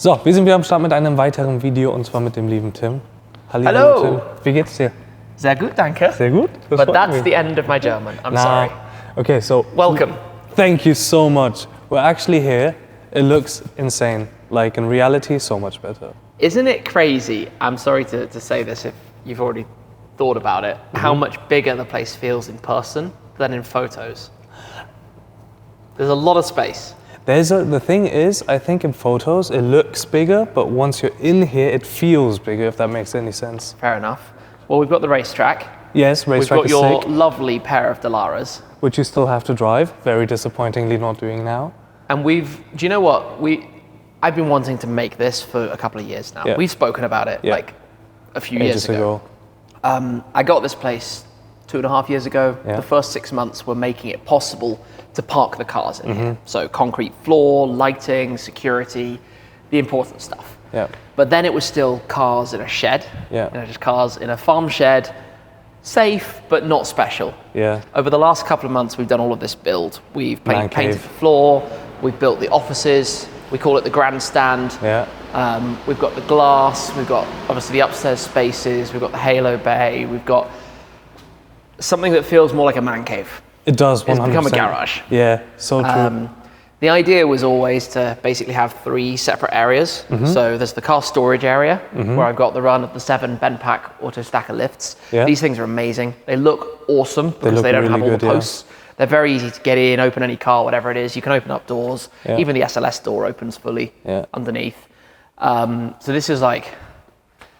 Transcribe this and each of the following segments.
So, wir sind wieder am Start mit einem weiteren Video und zwar mit dem lieben Tim. Hallo. Tim. Wie geht's dir? Sehr gut, danke. Sehr gut. But that's the end of my German. I'm sorry. Okay, so welcome. Thank you so much. We're actually here. It looks insane. Like in reality, so much better. Isn't it crazy? I'm sorry to say this if you've already thought about it. How much bigger the place feels in person than in photos. There's a lot of space. The thing is, I think in photos it looks bigger, but once you're in here, it feels bigger, if that makes any sense. Fair enough. Well, we've got the racetrack. Yes, racetrack is sick. We've got your lovely pair of Delaras. Which you still have to drive, very disappointingly not doing now. And do you know what? I've been wanting to make this for a couple of years now. Yeah. We've spoken about it like a few years ago. I got this place 2.5 years ago. Yeah. The first 6 months were making it possible to park the cars in here. So concrete floor, lighting, security, the important stuff. Yeah. But then it was still cars in a shed. Yeah. Just cars in a farm shed, safe but not special. Yeah. Over the last couple of months, we've done all of this build. We've painted the floor. We've built the offices. We call it the grandstand. Yeah. We've got the glass. We've got obviously the upstairs spaces. We've got the halo bay. We've got something that feels more like a man cave. It does, 100%. It's become a garage. Yeah, so true. The idea was always to basically have 3 separate areas. So there's the car storage area, where I've got the run of the 7 Benpack auto stacker lifts. Yeah. These things are amazing. They look awesome because they don't really have all the good, posts. They're very easy to get in, open any car, whatever it is. You can open up doors. Yeah. Even the SLS door opens fully underneath. So this is like,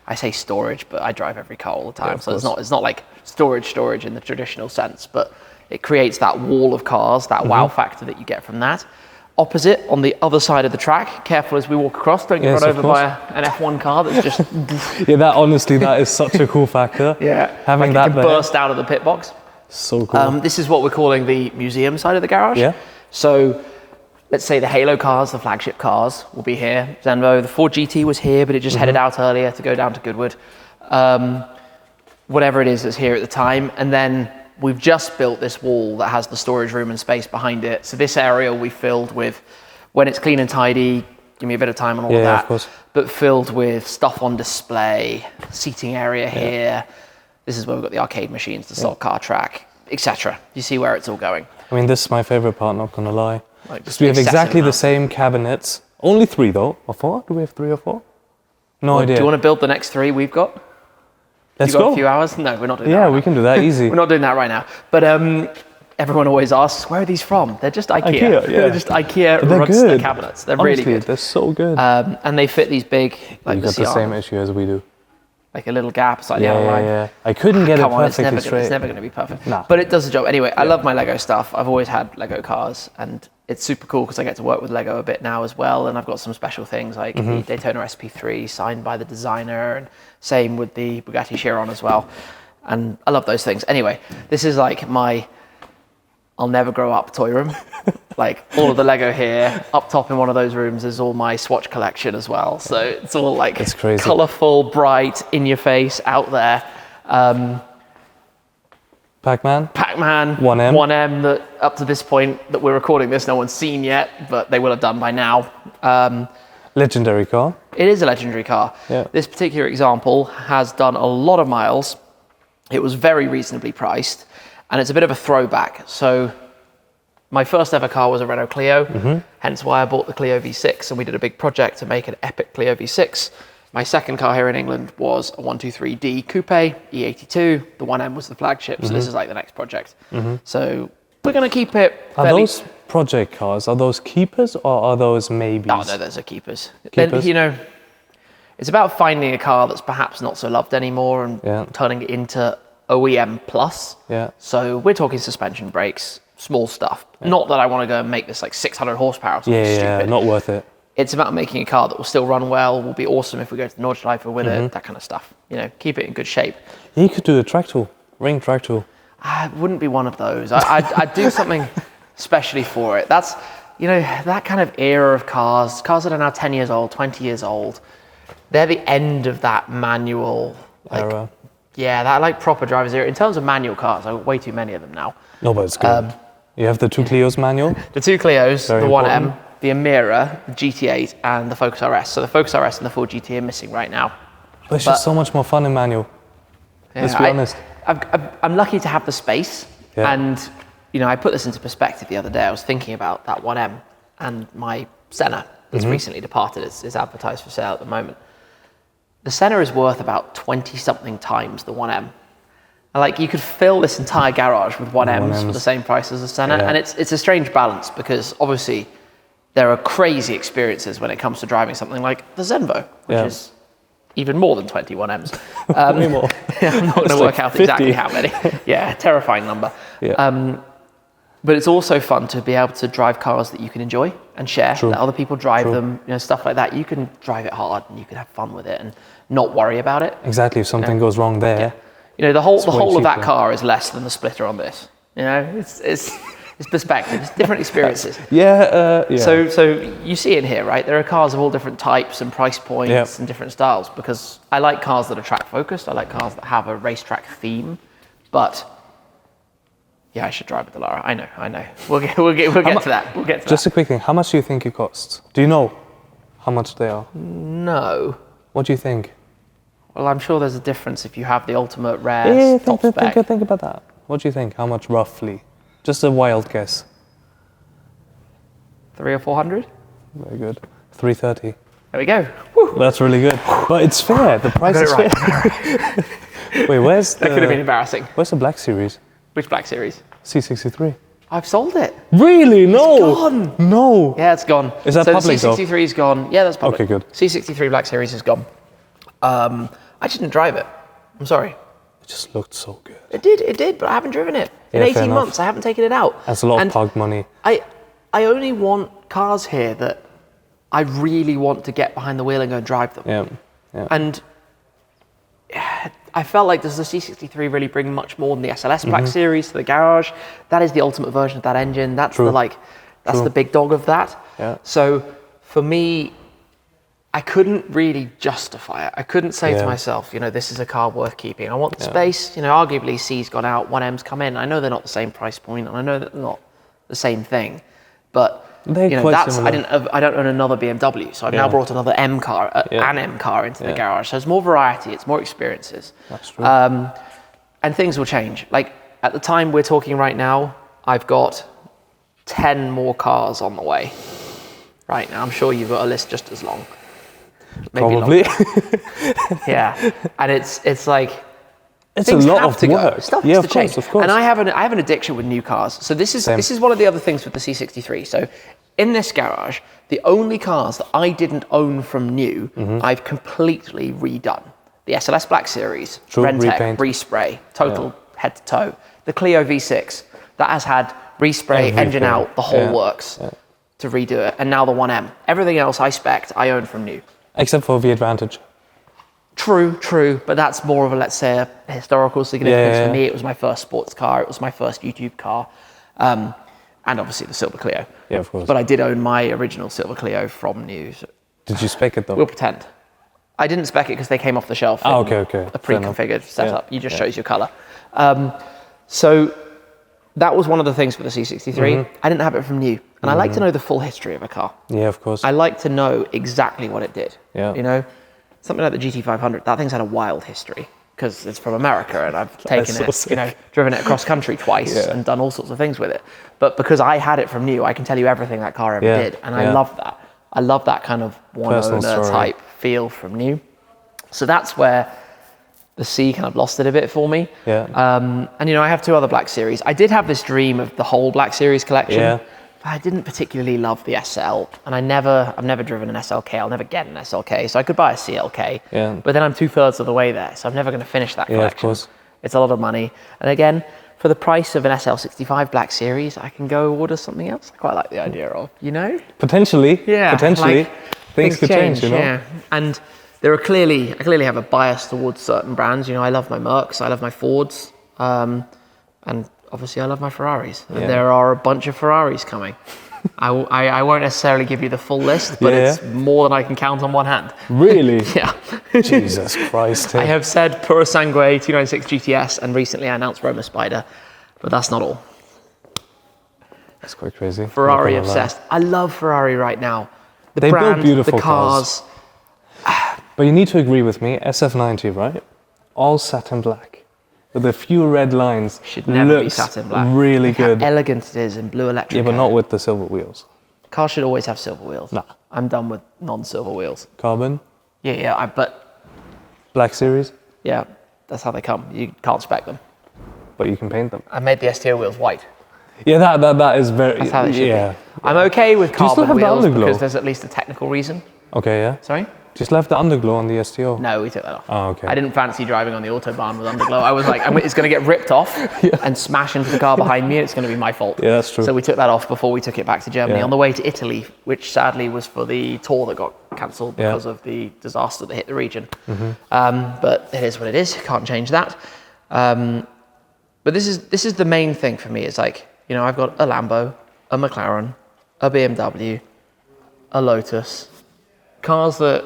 I say storage, but I drive every car all the time. So it's not like storage in the traditional sense, but it creates that wall of cars, that wow factor that you get from that. Opposite, on the other side of the track, careful as we walk across, don't get run over by an F1 car that's just... Yeah, that is such a cool factor. Having like that burst out of the pit box. So cool. This is what we're calling the museum side of the garage. Yeah. So let's say the Halo cars, the flagship cars, will be here. Zenvo, the Ford GT was here, but it just headed out earlier to go down to Goodwood. Whatever it is that's here at the time. And then we've just built this wall that has the storage room and space behind it. So this area we filled with, when it's clean and tidy, give me a bit of time on all of that, of course. But filled with stuff on display, seating area here. This is where we've got the arcade machines, the stock car track, etc. You see where it's all going. I mean, this is my favorite part, not gonna lie. Because we have exactly the same cabinets. Only 3 though, or 4? Do we have 3 or 4? No idea. Do you want to build the next 3 we've got? Let's you got go. a few hours? No, we're not doing that. Yeah, we can do that easy. We're not doing that right now. But everyone always asks, where are these from? They're just IKEA. They're just IKEA Rugster cabinets. They're Honestly, really good. They're so good. And they fit these big, like you got the same issue as we do. Like a little gap slightly out of line. Yeah. I couldn't get it perfectly straight. It's never going to be perfect. Nah. But it does the job. Anyway, I love my Lego stuff. I've always had Lego cars, and it's super cool because I get to work with Lego a bit now as well. And I've got some special things like the Daytona SP3 signed by the designer, and same with the Bugatti Chiron as well. And I love those things. Anyway, this is like my I'll never grow up toy room. Like all of the Lego here. Up top in one of those rooms is all my Swatch collection as well. So it's all like colourful, bright, in your face, out there. Pac-Man, 1M that up to this point that we're recording this, no one's seen yet, but they will have done by now. Legendary car. It is a legendary car. Yeah. This particular example has done a lot of miles. It was very reasonably priced, and it's a bit of a throwback. So my first ever car was a Renault Clio, hence why I bought the Clio V6, and we did a big project to make an epic Clio V6. My second car here in England was a 123D Coupe E82. The 1M was the flagship, so this is like the next project. So we're going to keep it fairly... Are those project cars, are those keepers or are those maybes? Oh, no, those are keepers. Then, you know, it's about finding a car that's perhaps not so loved anymore and turning it into OEM plus. Yeah. So we're talking suspension brakes, small stuff. Not that I want to go and make this like 600 horsepower or something stupid. Yeah, not worth it. It's about making a car that will still run well, will be awesome if we go to the Nordschleife with it, that kind of stuff. You know, keep it in good shape. You could do a track tool, ring track tool. I wouldn't be one of those. I'd do something specially for it. That's, you know, that kind of era of cars that are now 10 years old, 20 years old, they're the end of that manual era. Yeah, that like proper driver's era. In terms of manual cars, there are way too many of them now. No, but it's good. You have the 2 Clios manual. The 2 Clios, the 1M. the Emira, the GT8, and the Focus RS. So the Focus RS and the Ford GT are missing right now. But it's just so much more fun in manual. Let's be honest. I'm lucky to have the space, and I put this into perspective the other day. I was thinking about that 1M and my Senna that's recently departed. It's advertised for sale at the moment. The Senna is worth about 20-something times the 1M. And you could fill this entire garage with 1Ms for the same price as a Senna, and it's a strange balance because obviously there are crazy experiences when it comes to driving something like the Zenvo, which is even more than 20 1Ms. Way more. I'm not going to work out 50. exactly how many. Yeah, terrifying number. Yeah. But it's also fun to be able to drive cars that you can enjoy and share. Let other people drive them, stuff like that. You can drive it hard and you can have fun with it and not worry about it. Exactly. If something goes wrong there. The whole of that car is less than the splitter on this. It's perspective. It's different experiences. So you see in here, right? There are cars of all different types and price points and different styles because I like cars that are track focused. I like cars that have a racetrack theme, but I should drive with the Lara. I know. We'll get to that. Just a quick thing. How much do you think it costs? Do you know how much they are? No. What do you think? Well, I'm sure there's a difference if you have the ultimate rare top spec. Think about that. What do you think? How much roughly? Just a wild guess. 300 or 400? Very good. 330. There we go. Woo. That's really good. But it's fair. The price is fair. Wait, where's the... That could have been embarrassing. Where's the Black Series? Which Black Series? C63. I've sold it. Really? No. It's gone. No. Yeah, it's gone. Is that public though? So C63 is gone. Yeah, that's public. Okay, good. C63 Black Series is gone. I didn't drive it. I'm sorry. It just looked so good. It did, but I haven't driven it. In 18 months, I haven't taken it out. That's a lot of pug money. I only want cars here that I really want to get behind the wheel and go and drive them. Yeah. And I felt like does the C63 really bring much more than the SLS Black Series to the garage? That is the ultimate version of that engine. That's the big dog of that. Yeah. So for me, I couldn't really justify it. I couldn't say to myself, this is a car worth keeping. I want the space. Arguably C's gone out, 1M's come in. I know they're not the same price point, and I know that they're not the same thing. But I don't own another BMW, so I've now brought another M car, an M car into the garage. So there's more variety, it's more experiences. That's true. And things will change. At the time we're talking right now, I've got 10 more cars on the way. Right now, I'm sure you've got a list just as long. Maybe probably. Yeah, and it's like it's a lot of work. Stuff has to change. Of course. And I have an addiction with new cars. So this is one of the other things with the C63. So in this garage, the only cars that I didn't own from new, I've completely redone. The SLS Black Series, Rentec, respray, total head to toe. The Clio V6 that has had respray, engine out, the whole works to redo it. And now the 1M. Everything else I spec'd, I own from new. Except for the Advantage. True, but that's more of a historical significance for me. It was my first sports car. It was my first YouTube car, and obviously the Silver Clio. Yeah, of course. But I did own my original Silver Clio from new. So did you spec it though? We'll pretend. I didn't spec it because they came off the shelf. Okay. A pre-configured setup. You just chose your color. So that was one of the things for the C63. I didn't have it from new, and I like to know the full history of a car. Yeah, of course. I like to know exactly what it did. Yeah. Something like the GT500, that thing's had a wild history because it's from America and I've taken it, driven it across country twice and done all sorts of things with it. But because I had it from new, I can tell you everything that car ever did. And I love that. I love that kind of one owner type feel from new. So that's where the C kind of lost it a bit for me. Yeah. And I have 2 other Black Series. I did have this dream of the whole Black Series collection. Yeah. I didn't particularly love the SL, and I've never driven an SLK. I'll never get an SLK, so I could buy a CLK. Yeah. But then I'm 2/3 of the way there, so I'm never going to finish that collection. Yeah, of course. It's a lot of money, and again, for the price of an SL65 Black Series, I can go order something else. I quite like the idea of, Potentially. Yeah. Potentially, things could change. Yeah. And I clearly have a bias towards certain brands. I love my Mercs, I love my Fords, and obviously I love my Ferraris. Yeah. There are a bunch of Ferraris coming. I won't necessarily give you the full list, but it's more than I can count on one hand. Really? Yeah. Jesus Christ. I have said Pura Sangue 296 GTS, and recently I announced Roma Spider, but that's not all. That's quite crazy. Ferrari obsessed. I love Ferrari right now. The They brand, build beautiful the cars. But you need to agree with me, SF90, right? All satin black. With a few red lines. Should never be Looks satin black. really Look good. how elegant it is in blue electric. Yeah, but not with the silver wheels. Cars should always have silver wheels. Nah. I'm done with non-silver wheels. Carbon? Yeah, but Black Series? yeah, that's how they come. You can't spec them. But you can paint them. I made the STO wheels white. Yeah, that is very... That's how they should be. I'm okay with you still carbon have the wheels underglow? because there's at least a technical reason. Okay, yeah. Sorry? Just left the underglow on the STO. No, we took that off. Oh, okay. I didn't fancy driving on the Autobahn with underglow. I was like, it's going to get ripped off and smash into the car behind me. And it's going to be my fault. Yeah, that's true. So we took that off before we took it back to Germany Yeah. on the way to Italy, which sadly was for the tour that got cancelled because of the disaster that hit the region. But it is what it is. Can't change that. But this is the main thing for me. It's like, I've got a Lambo, a McLaren, a BMW, a Lotus, cars that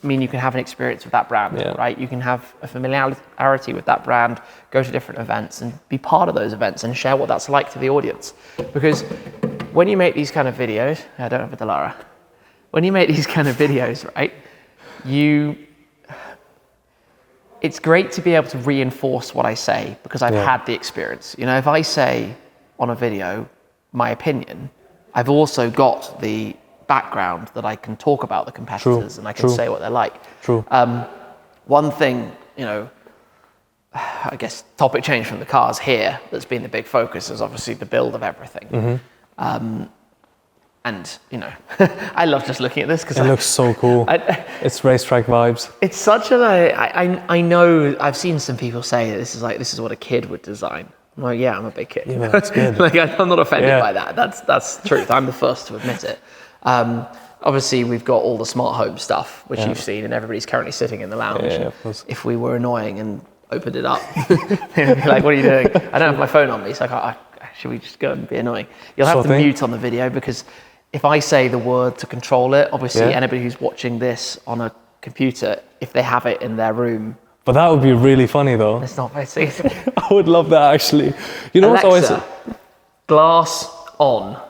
mean you can have an experience with that brand, right? You can have a familiarity with that brand, go to different events and be part of those events and share what that's like to the audience. Because when you make these kind of videos, I don't have a Dallara. When you make these kind of videos, right, it's great to be able to reinforce what I say because I've had the experience. If I say on a video my opinion, I've also got the background that I can talk about the competitors and I can say what they're like. True. One thing, I guess topic change from the cars here that's been the big focus is obviously the build of everything. And I love just looking at this because it looks so cool. It's racetrack vibes. It's such I know I've seen some people say that this is what a kid would design. I'm like, yeah, I'm a big kid. Yeah, that's good. I'm not offended by that. That's truth. I'm the first to admit it. Obviously, we've got all the smart home stuff, which you've seen, and everybody's currently sitting in the lounge. Yeah, of course. If we were annoying and opened it up, they'd be like, what are you doing? I don't have my phone on me, so should we just go and be annoying? You'll have to mute on the video because if I say the word to control it, obviously anybody who's watching this on a computer, if they have it in their room. But that would be really funny though. It's not very safe. I would love that actually. Alexa, what's always... glass on.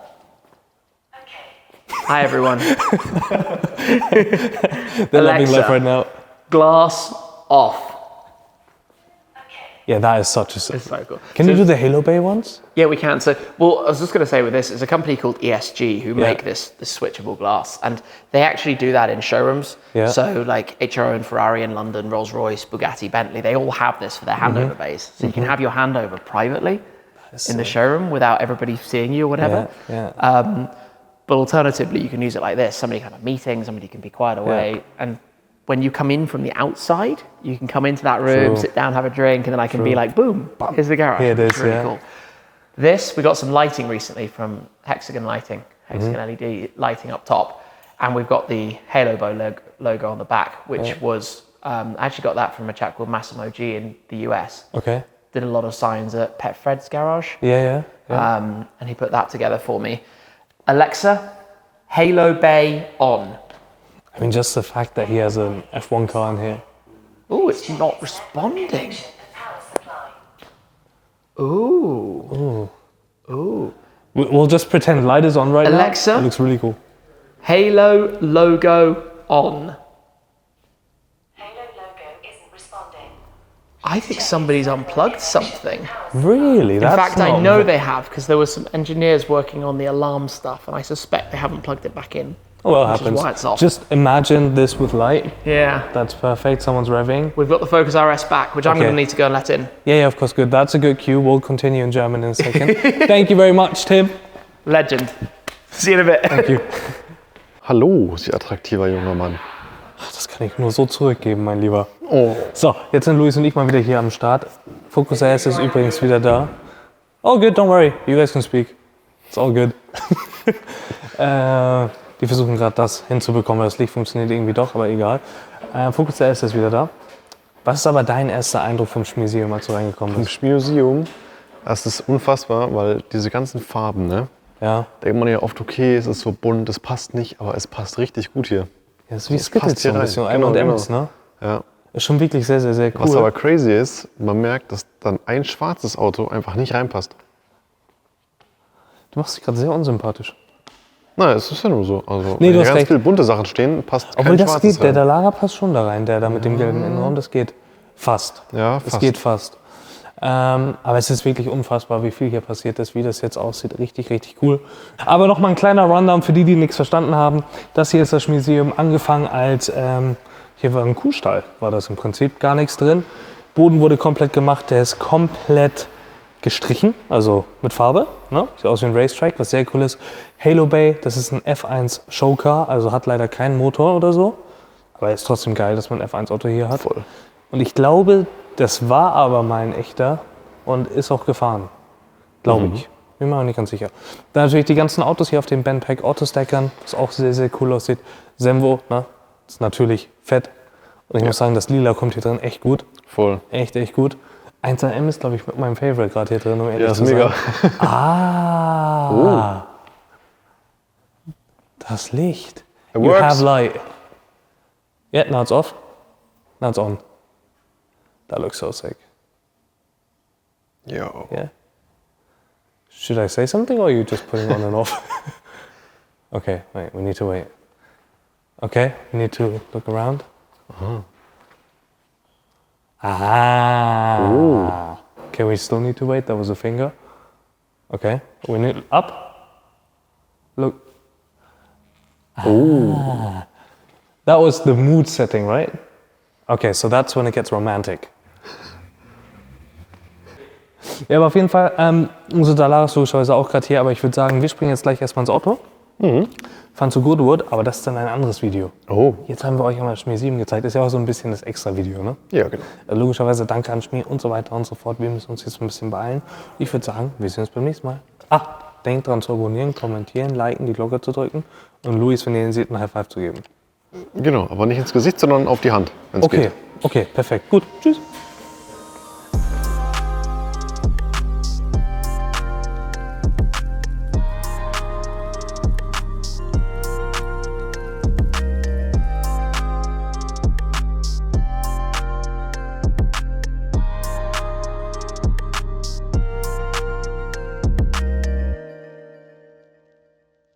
Hi everyone. They're loving life right now. Glass off. Yeah, that is such a... It's so cool. Can you do the Halo Bay ones? Yeah, we can. So, I was just going to say with this, it's a company called ESG who make this switchable glass, and they actually do that in showrooms. Yeah. So, like HRO and Ferrari in London, Rolls-Royce, Bugatti, Bentley, they all have this for their handover bays. So you can have your handover privately in the showroom without everybody seeing you or whatever. But alternatively, you can use it like this. Somebody can have a meeting, somebody can be quiet away. And when you come in from the outside, you can come into that room, sit down, have a drink, and then I can be like, boom, here's the garage. Here it is, it's really cool. This, we got some lighting recently from Hexagon Lighting, LED lighting up top. And we've got the Halo Bow logo on the back, which was, I actually got that from a chap called Massimo G in the US. Okay. Did a lot of signs at Pet Fred's garage. Yeah. And he put that together for me. Alexa, Halo Bay on. I mean, just the fact that he has an F1 car in here. Oh, it's not responding. Ooh. We'll just pretend light is on right now. Alexa, it looks really cool. Halo logo on. Halo logo isn't responding. I think somebody's unplugged something. Really? In fact, I know they have because there were some engineers working on the alarm stuff, and I suspect they haven't plugged it back in. Oh, well, it happens. Why it's off. Just imagine this with light. Yeah. That's perfect. Someone's revving. We've got the Focus RS back, which I'm going to need to go and let in. Yeah, of course, good. That's a good cue. We'll continue in German in a second. Thank you very much, Tim. Legend. See you in a bit. Thank you. Hallo, Sie attraktiver junger Mann. Das kann ich nur so zurückgeben, mein Lieber. Oh. So, jetzt sind Luis und ich mal wieder hier am Start. Focus RS ist übrigens wieder da. All good, don't worry. You guys can speak. It's all good. Die versuchen gerade das hinzubekommen. Das Licht funktioniert irgendwie doch, aber egal. Focus RS ist wieder da. Was ist aber dein erster Eindruck vom Shmuseum, als du reingekommen bist? Vom Shmuseum, das ist unfassbar, weil diese ganzen Farben, ne? Ja. Da denkt man ja oft, okay, es ist so bunt, das passt nicht, aber es passt richtig gut hier. Ja, das ist wie Skittles so ein bisschen, M&M's, ne? Ja. Ist schon wirklich sehr, sehr, sehr cool. Was aber crazy ist, man merkt, dass dann ein schwarzes Auto einfach nicht reinpasst. Du machst dich gerade sehr unsympathisch. Nein, es ist ja nur so. Also, Nee, wenn du hier hast ganz recht. viele bunte Sachen stehen, passt Obwohl kein das schwarzes geht, der rein. Lager passt schon da rein, der da mit dem gelben Innenraum, das geht fast. Ja, Das fast. geht fast. Aber es ist wirklich unfassbar, wie viel hier passiert ist, wie das jetzt aussieht. Richtig, richtig cool. Aber nochmal ein kleiner Rundown für die, die nichts verstanden haben. Das hier ist das Shmuseum, angefangen als, hier war ein Kuhstall, war das im Prinzip, gar nichts drin. Boden wurde komplett gemacht, der ist komplett gestrichen, also mit Farbe. Ne? Sieht aus wie ein Racetrack, was sehr cool ist. Halo Bay, das ist ein F1 Showcar, also hat leider keinen Motor oder so. Aber ist trotzdem geil, dass man ein F1 Auto hier hat. Voll. Und ich glaube, das war aber mal ein echter und ist auch gefahren. Glaube ich. Bin mir auch nicht ganz sicher. Dann natürlich die ganzen Autos hier auf den Bandpack Autostackern, was auch sehr, sehr cool aussieht. Semvo, ne? Ist natürlich fett. Und ich muss sagen, das Lila kommt hier drin echt gut. Voll. Echt, echt gut. 1M ist, glaube ich, mit meinem Favorite gerade hier drin, um ehrlich Ja, ist zu mega. sein. Ah! Das Licht. It You works. have light. Yeah, now it's off. Now it's on. That looks so sick. Yo. Yeah. Should I say something or are you just putting on and off? Okay, wait, we need to wait. Okay, we need to look around. Ah. Okay, we still need to wait. That was a finger. Okay, we need up. Look. Ah. That was the mood setting, right? Okay, so that's when it gets romantic. Ja, aber auf jeden Fall, unser Dalar ist logischerweise auch gerade hier, aber ich würde sagen, wir springen jetzt gleich erstmal ins Auto. Fahren zu Goodwood, aber das ist dann ein anderes Video. Oh. Jetzt haben wir euch einmal Shmuseum gezeigt, ist ja auch so ein bisschen das extra Video, ne? Ja, genau. Logischerweise danke an Shmee und so weiter und so fort. Wir müssen uns jetzt ein bisschen beeilen. Ich würde sagen, wir sehen uns beim nächsten Mal. Denkt dran zu abonnieren, kommentieren, liken, die Glocke zu drücken und Luis, wenn ihr ihn seht, ein High Five zu geben. Genau, aber nicht ins Gesicht, sondern auf die Hand, wenn es geht. Okay, perfekt. Gut, tschüss.